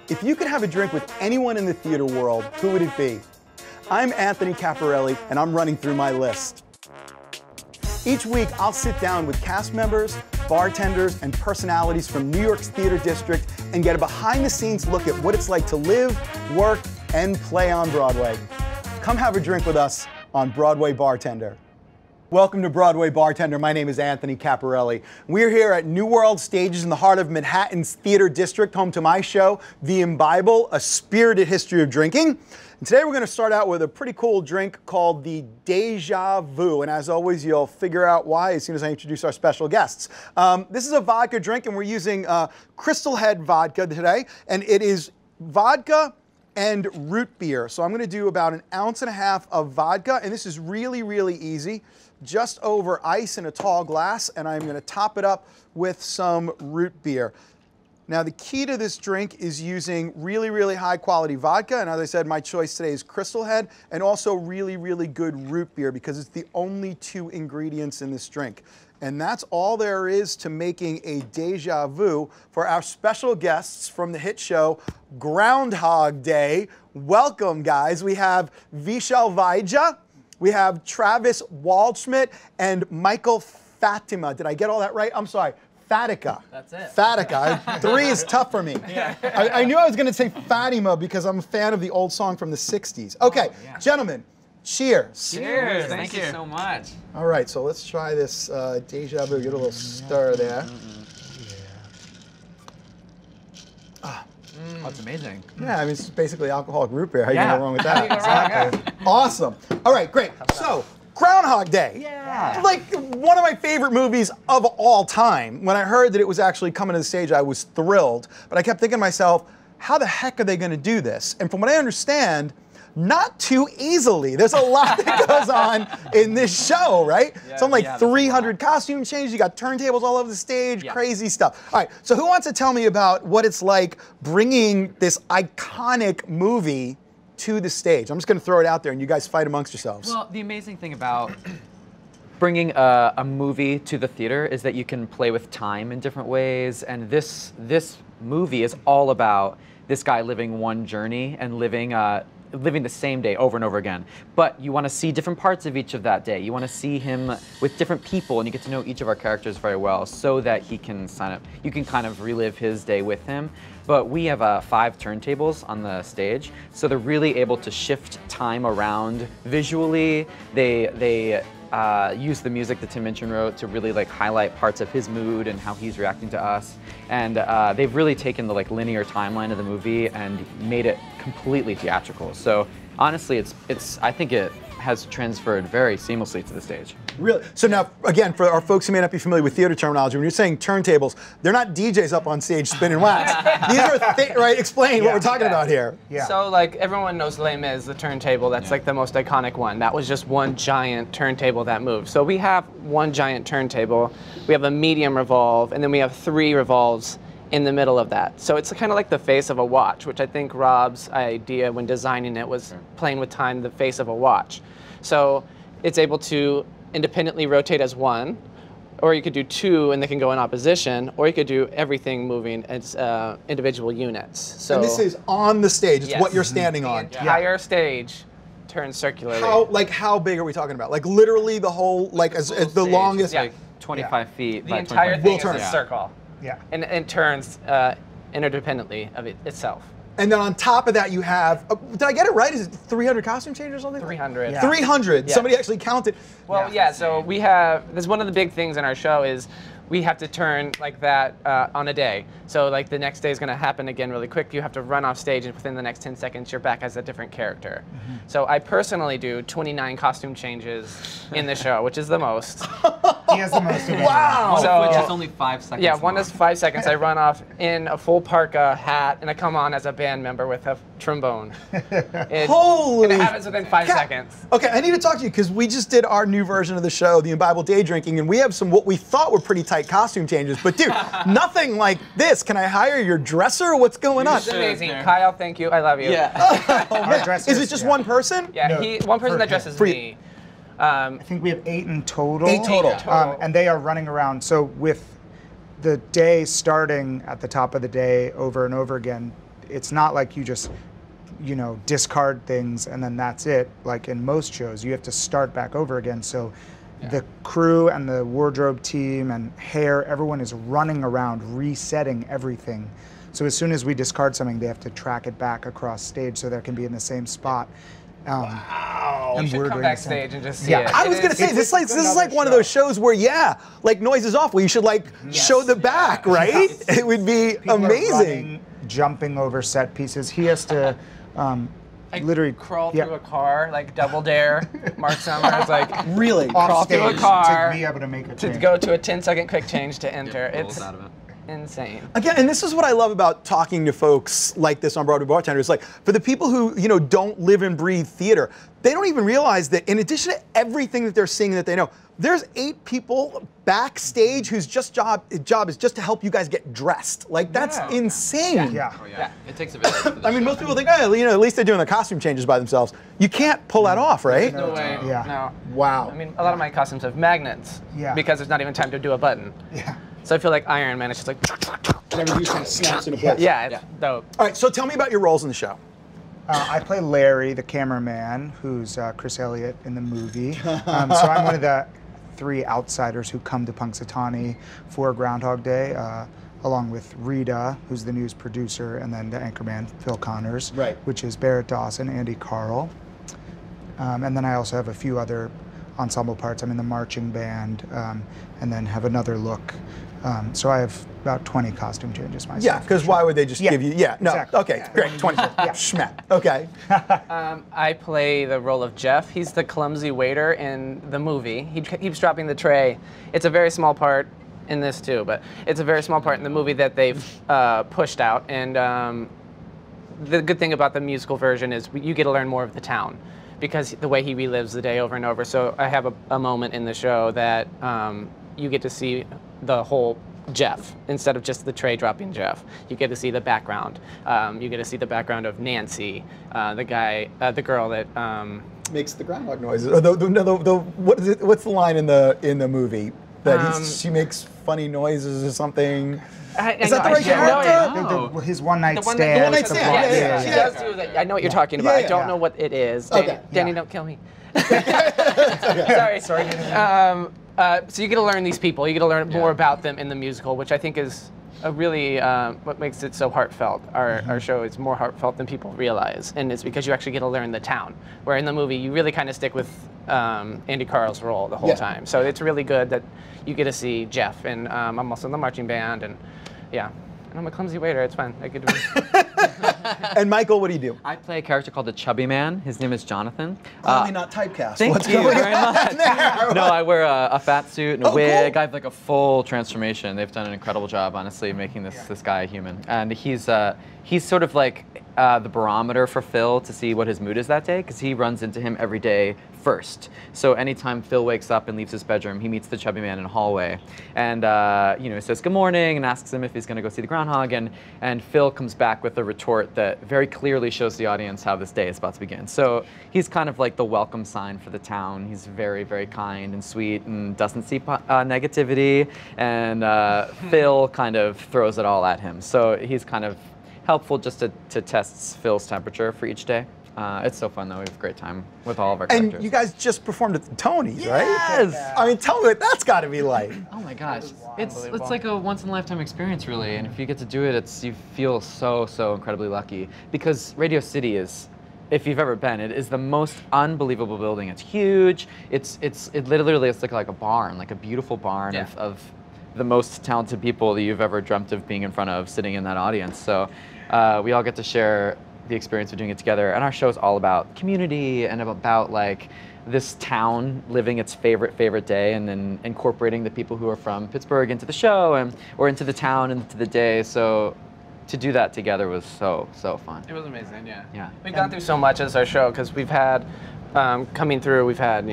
If you could have a drink with anyone in the theater world, who would it be? I'm Anthony Caporale, and I'm running through my list. Each week, I'll sit down with cast members, bartenders, and personalities from New York's theater district and get a behind-the-scenes look at what it's like to live, work, and play on Broadway. Come have a drink with us on Broadway Bartender. Welcome to Broadway Bartender. My name is Anthony Caporale. We're here at New World Stages in the heart of Manhattan's theater district, home to my show, The Imbible, A Spirited History of Drinking. And today we're going to start out with a pretty cool drink called the Deja Vu. And as always, you'll figure out why as soon as I introduce our special guests. This is a vodka drink, and we're using Crystal Head vodka today. And it is vodka and root beer. So I'm going to do about 1.5 ounces of vodka. And this is really, really easy. Just over ice in a tall glass, and I'm going to top it up with some root beer. Now, the key to this drink is using really, really high quality vodka, and as I said, my choice today is Crystal Head, and also really, really good root beer because it's the only 2 ingredients in this drink. And that's all there is to making a Deja Vu for our special guests from the hit show Groundhog Day. Welcome, guys. We have Vishal Vaidya. We have Travis Waldschmidt and Michael Fatima. Did I get all that right? I'm sorry. Fatica. That's it. Fatica. 3 is tough for me. Yeah. I knew I was going to say Fatima because I'm a fan of the old song from the 60s. Okay, gentlemen, cheers. Cheers. Thank you so much. All right, so let's try this Deja Vu. Get a little stir there. Oh, it's amazing. Yeah, I mean, it's basically alcoholic root beer. How you Yeah. gonna go wrong with that? Exactly. Awesome. All right, great. So, Groundhog Day. Yeah. Like one of my favorite movies of all time. When I heard that it was actually coming to the stage, I was thrilled. But I kept thinking to myself, how the heck are they going to do this? And from what I understand, not too easily. There's a lot that goes on in this show, right? Yeah, Something like yeah, 300 costume changes. You got turntables all over the stage, crazy stuff. All right, so who wants to tell me about what it's like bringing this iconic movie to the stage? I'm just going to throw it out there and you guys fight amongst yourselves. Well, the amazing thing about bringing a movie to the theater is that you can play with time in different ways, and this movie is all about this guy living one journey and living the same day over and over again. But you want to see different parts of each of that day. You want to see him with different people, and you get to know each of our characters very well so that you can kind of relive his day with him. But we have 5 turntables on the stage, so they're really able to shift time around visually. They use the music that Tim Minchin wrote to really highlight parts of his mood and how he's reacting to us. And they've really taken the linear timeline of the movie and made it completely theatrical. So honestly, I think it has transferred very seamlessly to the stage. Really? So now, again, for our folks who may not be familiar with theater terminology, when you're saying turntables, they're not DJs up on stage spinning wax. These are, right? Explain what we're talking about here. Yeah. So everyone knows Les Mis, the turntable. That's the most iconic one. That was just one giant turntable that moved. So we have one giant turntable, we have a medium revolve, and then we have 3 revolves in the middle of that. So it's kind of like the face of a watch, which I think Rob's idea when designing it was playing with time, the face of a watch. So it's able to independently rotate as 1, or you could do 2 and they can go in opposition, or you could do everything moving as individual units. So and this is on the stage. It's what you're standing on. The entire stage turns circularly. How big are we talking about? Like literally the whole, as the longest? Like 25 feet. The entire thing is a turn. circle. Yeah. And it turns interdependently of itself. And then on top of that, you have, did I get it right? Is it 300 costume changes or something? 300. Yeah. 300. Yeah. Somebody actually counted. Well, so we have, there's one of the big things in our show is we have to turn like that on a day. So the next day is going to happen again really quick. You have to run off stage, and within the next 10 seconds, you're back as a different character. So I personally do 29 costume changes in the show, which is the most. He has the most of it. Wow! So, which is only 5 seconds. Yeah, one is 5 seconds. I run off in a full parka hat, and I come on as a band member with a trombone. Holy! And it happens within 5 seconds. Okay, I need to talk to you because we just did our new version of the show, The Imbible Day Drinking, and we have some what we thought were pretty tight costume changes. But dude, nothing like this. Can I hire your dresser? What's going on? It's amazing. Kyle, thank you. I love you. Yeah. Oh, man. Is it just one person? Yeah, No, one person that dresses me. I think we have 8 in total. 8 total. And they are running around. So with the day starting at the top of the day over and over again, it's not like you just, you know, discard things and then that's it. Like in most shows, you have to start back over again. So the crew and the wardrobe team and hair, everyone is running around resetting everything. So as soon as we discard something, they have to track it back across stage so they can be in the same spot. Wow. And You should we're come doing the backstage same. and just see Yeah. it. I was gonna say this is like one of those shows where like noise is off. Where you should like show the back, right? It would be People are amazing. running, jumping over set pieces. He has to literally Crawl through a car, like Double Dare. Mark Summers, like Really. crawl off through a stage car to be able to make a to change. go to a 10-second quick change to enter. Pulls It's out of it. insane. Again, and this is what I love about talking to folks like this on Broadway Bartender. It's like, for the people who, you know, don't live and breathe theater, they don't even realize that in addition to everything that they're seeing that they know, there's 8 people backstage whose job is just to help you guys get dressed. Like, that's insane. Yeah. Oh yeah, it takes a village. for this I mean, show. most people think, oh, you know, at least they're doing the costume changes by themselves. You can't pull that off, right? No way. Yeah. No. Wow. I mean, a lot of my costumes have magnets. Yeah. Because there's not even time to do a button. Yeah. So I feel like Iron Man. It's just like. And everything kind of snaps into place. Yeah, it's dope. All right, so tell me about your roles in the show. I play Larry, the cameraman, who's Chris Elliott in the movie. So I'm one of the 3 outsiders who come to Punxsutawney for Groundhog Day, along with Rita, who's the news producer, and then the anchorman, Phil Connors, Right. which is Barrett Dawson, Andy Carl. And then I also have a few other ensemble parts. I'm in the marching band, and then have another look. So I have about 20 costume changes myself. Yeah, because why would they just give you? Yeah, no. exactly. Okay, great. 24. Schmet. Okay. I play the role of Jeff. He's the clumsy waiter in the movie. He keeps dropping the tray. It's a very small part in this too, but it's a very small part in the movie that they've pushed out. And the good thing about the musical version is you get to learn more of the town because the way he relives the day over and over. So I have a moment in the show that you get to see the whole Jeff instead of just the tray dropping Jeff. You get to see the background. You get to see the background of Nancy, the girl that Makes the groundhog noises. Or what is it? What's the line in the movie that she makes funny noises or something? Is that the right character? His one night one stand. one-night with the stand, blood- yeah. She does do that. I know what you're talking about. I don't know what it is. Danny, Okay. don't kill me. Sorry. So you get to learn these people. You get to learn more about them in the musical, which I think is a really what makes it so heartfelt. Our show is more heartfelt than people realize, and it's because you actually get to learn the town. Where in the movie, you really kind of stick with Andy Carl's role the whole time. So it's really good that you get to see Jeff, and I'm also in the marching band, and and I'm a clumsy waiter. It's fun. I get to. And Michael, what do you do? I play a character called the Chubby Man. His name is Jonathan. Clearly not typecast. Thank What's you going very on much. there? No, I wear a fat suit and a Oh, wig. cool. I have like a full transformation. They've done an incredible job, honestly, making this guy a human. And he's sort of like the barometer for Phil to see what his mood is that day, because he runs into him every day first. So anytime Phil wakes up and leaves his bedroom, he meets the Chubby Man in a hallway, and he says good morning and asks him if he's going to go see the groundhog, and Phil comes back with a retort that very clearly shows the audience how this day is about to begin. So he's kind of like the welcome sign for the town. He's very, very kind and sweet and doesn't see negativity, and Phil kind of throws it all at him. So he's kind of helpful just to test Phil's temperature for each day. It's so fun though. We have a great time with all of our characters. And you guys just performed at the Tonys, right? Yes! I mean, tell me what that's got to be like. Oh my gosh, it's like a once in a lifetime experience, really. And if you get to do it, you feel so incredibly lucky, because Radio City is, if you've ever been, it is the most unbelievable building. It's huge. It literally is like a barn, like a beautiful barn of the most talented people that you've ever dreamt of being in front of, sitting in that audience. So we all get to share the experience of doing it together, and our show is all about community and about like this town living its favorite day, and then incorporating the people who are from Pittsburgh into the show or into the town and into the day. So to do that together was so fun. It was amazing. Yeah. We've gone through so much as our show, because we've had coming through. We've had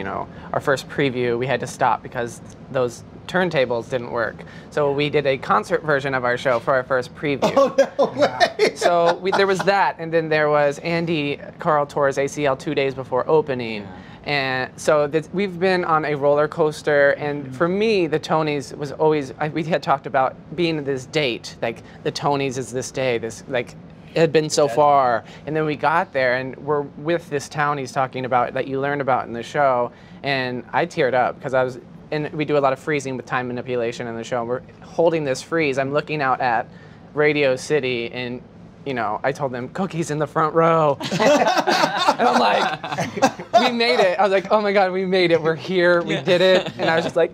our first preview. We had to stop because those turntables didn't work. So we did a concert version of our show for our first preview. Oh, no way. So there was that, and then there was Andy Carl tore his ACL 2 days before opening. And so we've been on a roller coaster, and for me, the Tonys was always, we had talked about being this date, like the Tonys is this day, this like had been so far. And then we got there, and we're with this town he's talking about that you learn about in the show, and I teared up because and we do a lot of freezing with time manipulation in the show. And we're holding this freeze. I'm looking out at Radio City, and I told them, cookies in the front row. And I'm like, we made it. I was like, oh my God, we made it. We're here. We did it. And I was just like.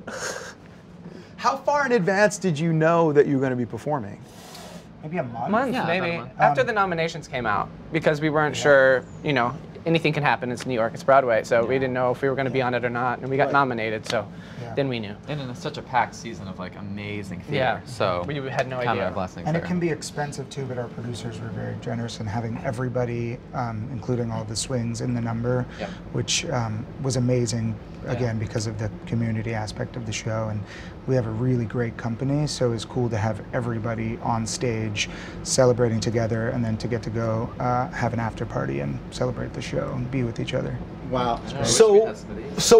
How far in advance did you know that you were going to be performing? Maybe a month? Yeah, Maybe. about a month. After the nominations came out, because we weren't sure, anything can happen. It's New York, it's Broadway, so we didn't know if we were going to be on it or not. And we got nominated, so then we knew. And in such a packed season of like amazing theater. Yeah. So we had no kind of idea. our blessings And there. it can be expensive too, but our producers were very generous in having everybody, including all the swings, in the number, which was amazing, again, because of the community aspect of the show. And we have a really great company, so it's cool to have everybody on stage celebrating together, and then to get to go have an after party and celebrate the show and be with each other. Wow. So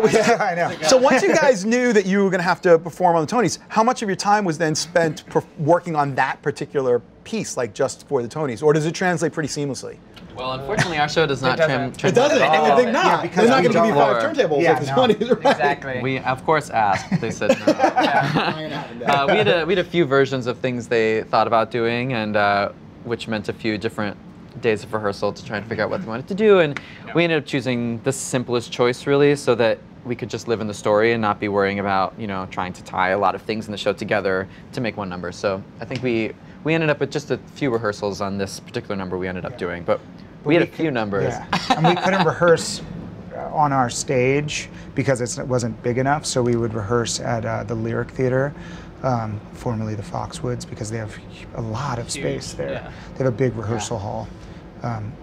yeah, I know. So once you guys knew that you were going to have to perform on the Tonys, how much of your time was then spent working on that particular piece, like just for the Tonys, or does it translate pretty seamlessly? Well, unfortunately, our show does not translate. It doesn't. at all. I would think not. Yeah, because they're not we going to give you don't- 5 turntables Yeah, like the no. Tonys, right? Exactly. We of course asked. They said no. We had a few versions of things they thought about doing, and which meant a few different days of rehearsal to try and figure out what they wanted to do. And we ended up choosing the simplest choice, really, so that we could just live in the story and not be worrying about trying to tie a lot of things in the show together to make one number. So I think we ended up with just a few rehearsals on this particular number we ended up doing, but we had a few numbers. Yeah. And we couldn't rehearse on our stage because it wasn't big enough, so we would rehearse at the Lyric Theater, formerly the Foxwoods, because they have a lot of space there. Yeah. They have a big rehearsal hall,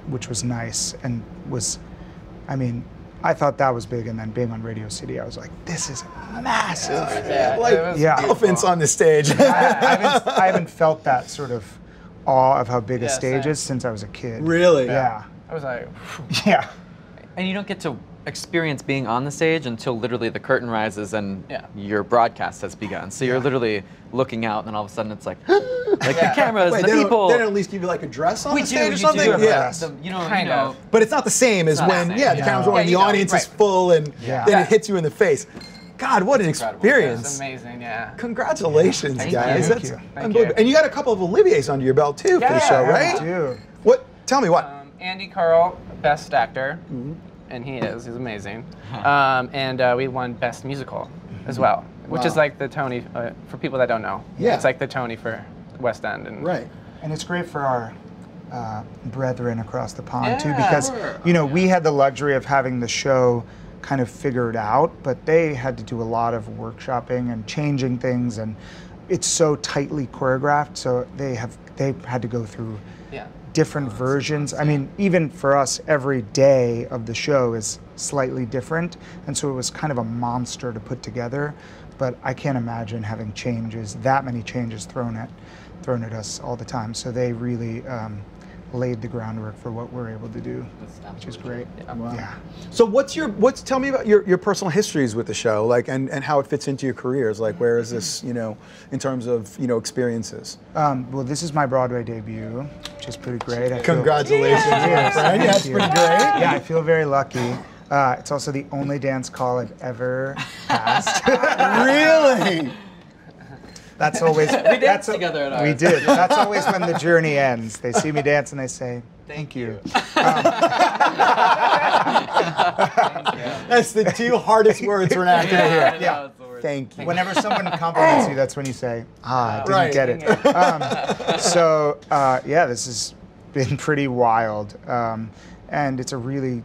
which was nice and I thought that was big, and then being on Radio City, I was like, this is massive. Elephants on the stage. I haven't felt that sort of awe of how big a stage same. is since I was a kid. Really? Yeah. I was like, Yeah. And you don't get to experience being on the stage until literally the curtain rises and your broadcast has begun. So you're literally looking out, and then all of a sudden it's like, the cameras, Wait, and the people. They don't at least give you like a dress on We the do, stage or you something? do. Yeah. Kind of. But it's not the same as not when, the same. the cameras are No. on, the audience is full, and Yeah. then it hits you in the face. God, what an It was experience. amazing, yeah. Congratulations, Thank guys. you. That's Thank you. unbelievable. And you got a couple of Olivier's under your belt, too, for the show, right? I do. What? Tell me what. Andy Carl, Best Actor, and he's amazing. And we won Best Musical as well, which is like the Tony, for people that don't know. Yeah. It's like the Tony for West End. And Right. And it's great for our brethren across the pond too, Yeah. because we had the luxury of having the show kind of figured out, but they had to do a lot of workshopping and changing things, and it's so tightly choreographed, so they had to go through different versions. I mean, even for us, every day of the show is slightly different, and so it was kind of a monster to put together. But I can't imagine having that many changes thrown at us all the time. So they really laid the groundwork for what we're able to do, which is great. Yeah. So tell me about your personal histories with the show, like, and how it fits into your careers. Like, where is this, in terms of, experiences? Well, this is my Broadway debut, which is pretty great. Congratulations, my friend. Yeah, it's pretty great. Yeah, I feel very lucky. It's also the only dance call I've ever passed. Really? That's always We danced together at ours. We did. That's always when the journey ends. They see me dance and they say, "Thank you." That's the 2 hardest words for an actor to hear. Yeah. Thank you. Whenever someone compliments you, that's when you say, "Ah, I didn't Right. get it." This has been pretty wild, and it's a really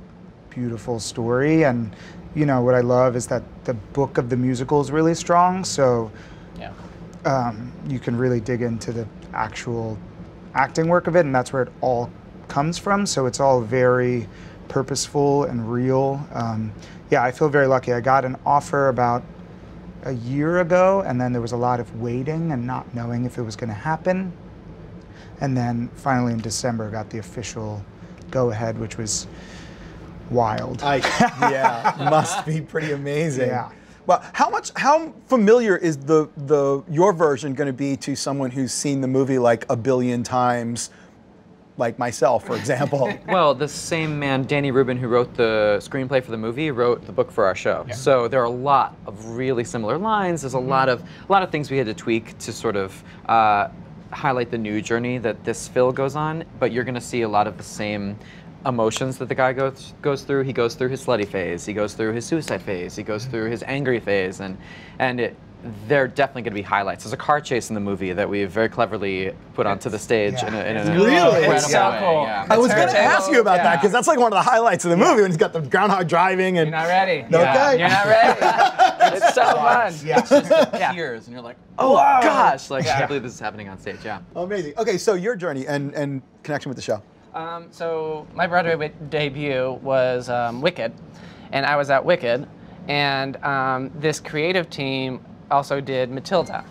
beautiful story. And what I love is that the book of the musical is really strong. So. You can really dig into the actual acting work of it, and that's where it all comes from. So it's all very purposeful and real. I feel very lucky. I got an offer about a year ago, and then there was a lot of waiting and not knowing if it was going to happen. And then finally in December, got the official go-ahead, which was wild. Must be pretty amazing. Yeah. Well, how familiar is your version going to be to someone who's seen the movie like a billion times? like myself, for example. Well, the same man, Danny Rubin, who wrote the screenplay for the movie, wrote the book for our show. Yeah. So there are a lot of really similar lines. There's a lot of things we had to tweak to sort of highlight the new journey that this Phil goes on. But you're going to see a lot of the same emotions that the guy goes through. He goes through his slutty phase. He goes through his suicide phase. He goes through his angry phase, they're definitely going to be highlights. There's a car chase in the movie that we've very cleverly put onto the stage in a really it's so way. cool. Yeah. I was going to ask you about that because that's like one of the highlights of the movie when he's got the groundhog driving and. You're not ready. Okay. You're not ready. It's so fun. Yeah. It's just tears, and you're like, oh gosh, like I can't believe this is happening on stage. Yeah. Amazing. Okay, so your journey and connection with the show. So my Broadway debut was Wicked, and I was at Wicked, and this creative team also did Matilda,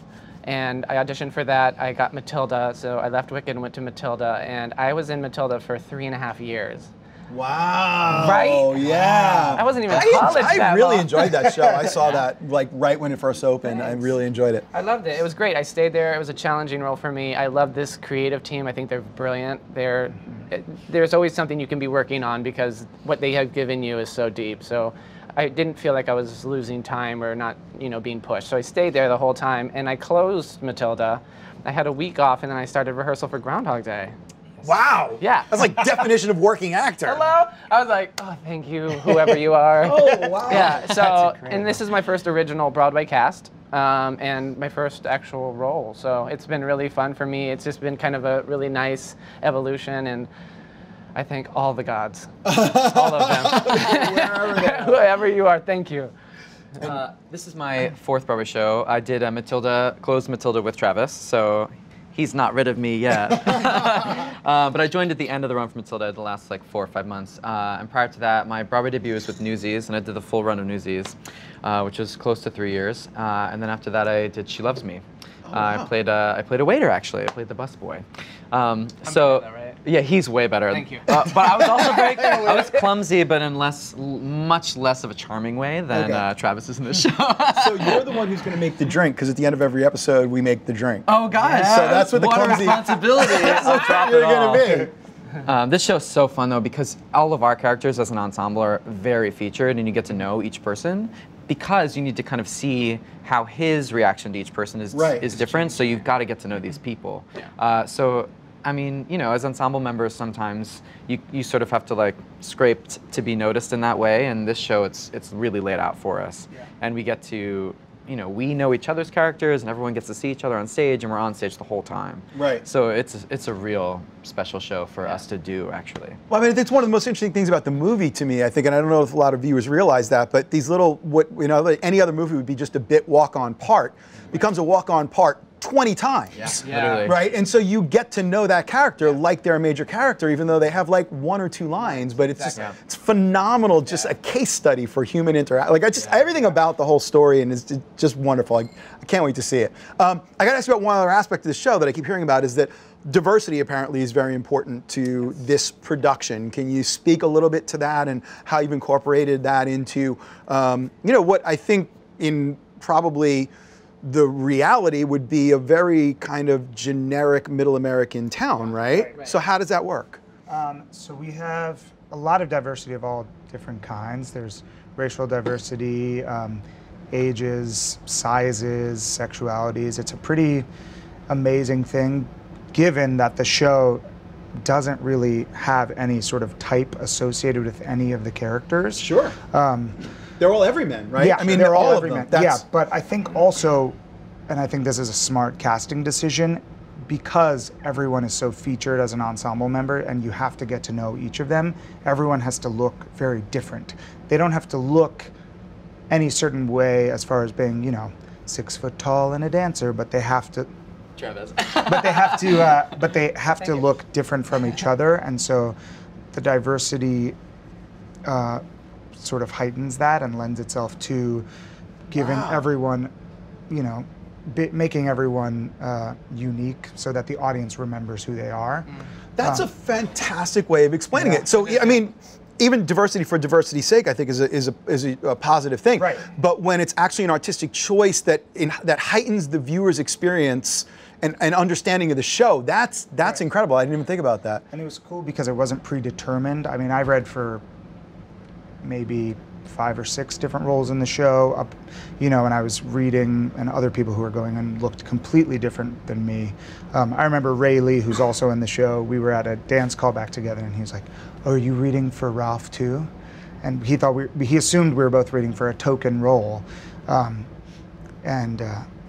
and I auditioned for that. I got Matilda, so I left Wicked and went to Matilda, and I was in Matilda for 3.5 years. Wow. Right? Yeah. I wasn't even in college I really long. enjoyed that show. I saw that like right when it first opened. I really enjoyed it. I loved it. It was great. I stayed there. It was a challenging role for me. I love this creative team. I think they're brilliant. There's always something you can be working on because what they have given you is so deep. So I didn't feel like I was losing time or not, being pushed. So I stayed there the whole time, and I closed Matilda. I had a week off, and then I started rehearsal for Groundhog Day. Wow. Yeah. That's like definition of working actor. Hello? I was like, oh, thank you, whoever you are. Oh, wow. Yeah, so, and this is my first original Broadway cast, and my first actual role. So it's been really fun for me. It's just been kind of a really nice evolution, and I thank all the gods, all of them. Whoever you are, thank you. This is my 4th Broadway show. I did closed Matilda with Travis, so he's not rid of me yet. But I joined at the end of the run for Matilda the last like 4 or 5 months. And prior to that, my Broadway debut was with Newsies, and I did the full run of Newsies, which was close to 3 years. And then after that, I did She Loves Me. Wow. I played a waiter, actually. I played the busboy. So that, right? Yeah, he's way better. Thank you. But I was also I was clumsy, but in much less of a charming way than Travis is in this show. So you're the one who's going to make the drink, because at the end of every episode, we make the drink. Oh, guys. So that's what the what clumsy. a responsibility. That's what you're going to be. This show's so fun, though, because all of our characters as an ensemble are very featured, and you get to know each person, because you need to kind of see how his reaction to each person is different, so you've got to get to know these people. Yeah. So, I mean, as ensemble members, sometimes you sort of have to like scrape to be noticed in that way, and this show, it's really laid out for us. Yeah. And we get to, we know each other's characters, and everyone gets to see each other on stage, and we're on stage the whole time. Right. So it's a real special show for us to do, actually. Well, I mean, it's one of the most interesting things about the movie to me, I think, and I don't know if a lot of viewers realize that, but these little, any other movie would be just a bit walk-on part, becomes a walk-on part 20 times, literally. Right? And so you get to know that character like they're a major character, even though they have like 1 or 2 lines, but it's just, it's phenomenal, just a case study for human interaction. Like everything about the whole story, and it's just wonderful. I can't wait to see it. I got to ask you about one other aspect of the show that I keep hearing about, is that diversity apparently is very important to this production. Can you speak a little bit to that and how you've incorporated that into, what I think in probably the reality would be a very kind of generic middle American town, right? So how does that work? So we have a lot of diversity of all different kinds. There's racial diversity, ages, sizes, sexualities. It's a pretty amazing thing, given that the show doesn't really have any sort of type associated with any of the characters. Sure. They're all everymen, right? Yeah, I mean, they're all all everymen. of them. Yeah, but I think also, and I think this is a smart casting decision, because everyone is so featured as an ensemble member and you have to get to know each of them, everyone has to look very different. They don't have to look any certain way as far as being, 6 foot tall and a dancer, but they have to. Travis. But they have to look different from each other, and so the diversity sort of heightens that and lends itself to giving everyone, making everyone unique so that the audience remembers who they are. That's a fantastic way of explaining it. So, I mean, even diversity for diversity's sake, I think, is a positive thing. Right. But when it's actually an artistic choice that heightens the viewer's experience and understanding of the show. That's incredible. I didn't even think about that. And it was cool because it wasn't predetermined. I mean, I read for maybe 5 or 6 different roles in the show, and I was reading, and other people who were going and looked completely different than me. I remember Ray Lee, who's also in the show, we were at a dance callback together, and he was like, "Oh, are you reading for Ralph too?" And he assumed we were both reading for a token role.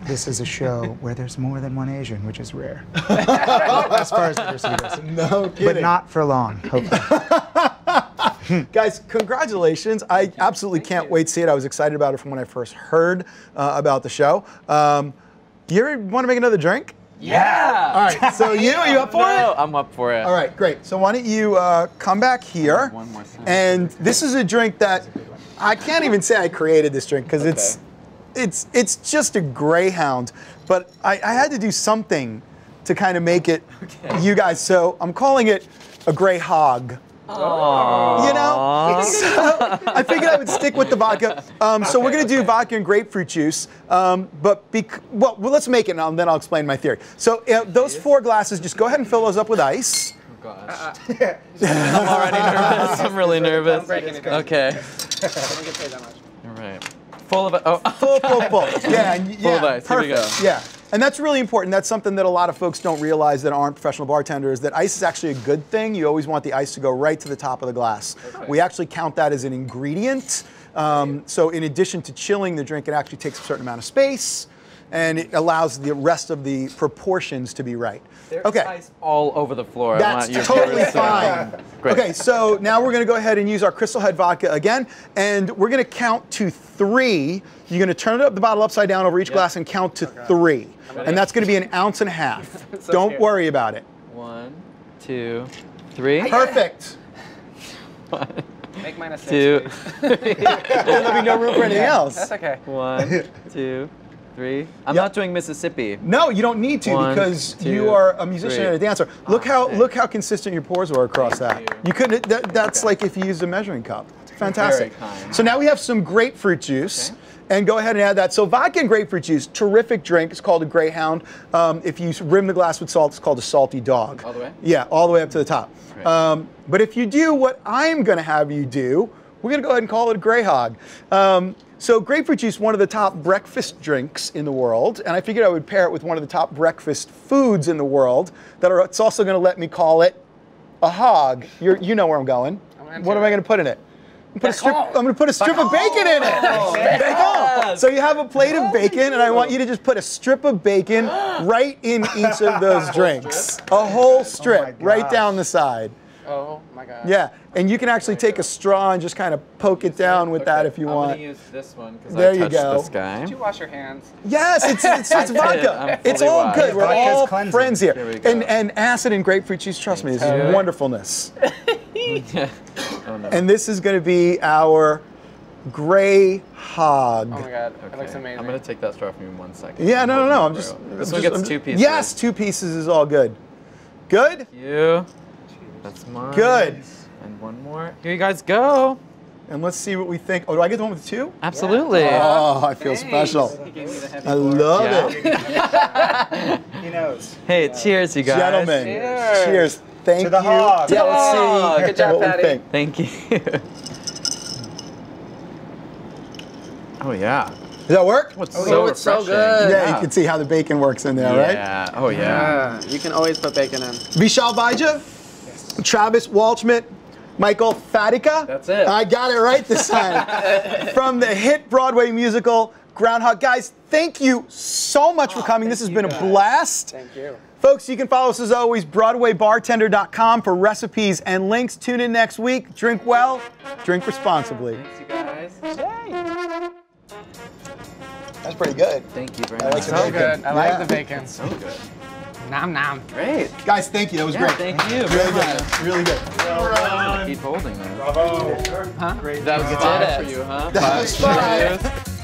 This is a show where there's more than one Asian, which is rare, as far as diversity goes. No kidding. But not for long, hopefully. Guys, congratulations. I absolutely can't wait to see it. I was excited about it from when I first heard about the show. You ever want to make another drink? Yeah. All right, so are you up for it? I'm up for it. All right, great. So why don't you come back here. One more time. And this is a drink that I can't even say I created this drink because it's just a Greyhound, but I had to do something to kind of make it you guys. So I'm calling it a GROUNDHOG. Aww. You know, so I figured I would stick with the vodka. So we're gonna do vodka and grapefruit juice. Well, let's make it, and then I'll explain my theory. So those 4 glasses, just go ahead and fill those up with ice. Oh gosh. I'm already nervous. I'm really nervous. Okay. All right. Full of it. Oh. Full. Yeah, Full of ice. Perfect. Here we go. Yeah. And that's really important. That's something that a lot of folks don't realize that aren't professional bartenders, that ice is actually a good thing. You always want the ice to go right to the top of the glass. Okay. We actually count that as an ingredient. So in addition to chilling the drink, it actually takes a certain amount of space, and it allows the rest of the proportions to be right. There's okay. ice all over the floor. That's totally fine. Great. Okay, so now we're going to go ahead and use our Crystal Head vodka again, and we're going to count to 3. You're going to turn the bottle upside down over each glass and count to 3. And that's going to be 1.5 ounces. So Don't scary. worry about it. 1, 2, 3. Perfect. 1, Make mine a 6, 2, please. 3. There'll be no room for anything else. That's okay. 1, 2, 3. I'm Yep. not doing Mississippi. No, you don't need to 1, because 2, you are a musician 3. and a dancer. Look how consistent your pours were across Thank that. you. You couldn't. That's like if you used a measuring cup. Fantastic. Very kind. So now we have some grapefruit juice. Okay. And go ahead and add that. So vodka and grapefruit juice, terrific drink. It's called a Greyhound. If you rim the glass with salt, it's called a salty dog. All the way? Yeah, all the way up to the top. Great. But if you do what I'm going to have you do, we're going to go ahead and call it a GROUNDHOG. So grapefruit juice, one of the top breakfast drinks in the world, and I figured I would pair it with one of the top breakfast foods in the world. It's also going to let me call it a hog. You know where I'm going. What am I going to put in it? I'm going to put a strip of bacon in it. Bacon. So you have a plate of bacon, and I want you to just put a strip of bacon right in each of those drinks. A whole strip right down the side. Oh my God. Yeah, and you can actually take a straw and just kind of poke it down with that if you want. I'm going to use this one because There I you touched go. this guy. Did you wash your hands? Yes, it's vodka. It's fully all washed. good. We're Vodka's all cleansing. friends here. Here we go. And acid and grapefruit juice, trust me, this is you. wonderfulness. Oh, no. And this is going to be our GROUNDHOG. Oh my God, that looks amazing. I'm going to take that straw from you in 1 second. Yeah, no. I'm This just. one gets 2 pieces. Yes, 2 pieces is all good. Good? Thank you. That's mine. Good. And one more. Here you guys go. And let's see what we think. Oh, do I get the one with 2? Absolutely. Oh, I feel Thanks. special. He gave me the heavy I pour. love it. He knows. Hey, cheers, you guys. Gentlemen, Cheers. cheers. Thank To the you. hog. Yeah, let's see Good job, what we Patty. think. Thank you. Oh, yeah. Does that work? It's it's so good. Yeah, you can see how the bacon works in there, right? Yeah. Oh, yeah. You can always put bacon in. Vishal Vaidya, Travis Waldschmidt, Michael Fatica. That's it. I got it right this time. From the hit Broadway musical, GROUNDHOG. Guys, thank you so much for coming. This has been a blast. Thank you. Folks, you can follow us as always, BroadwayBartender.com for recipes and links. Tune in next week. Drink well, drink responsibly. Thanks, you guys. That's pretty good. Thank you very I like much. the So bacon. good. I like Yeah. the bacon. So good. Nom nom. Great. Guys, thank you. That was Yeah, great. thank you. Really good. Really good. Keep holding that. Huh? That was good for you, huh? That was fun. Cheers.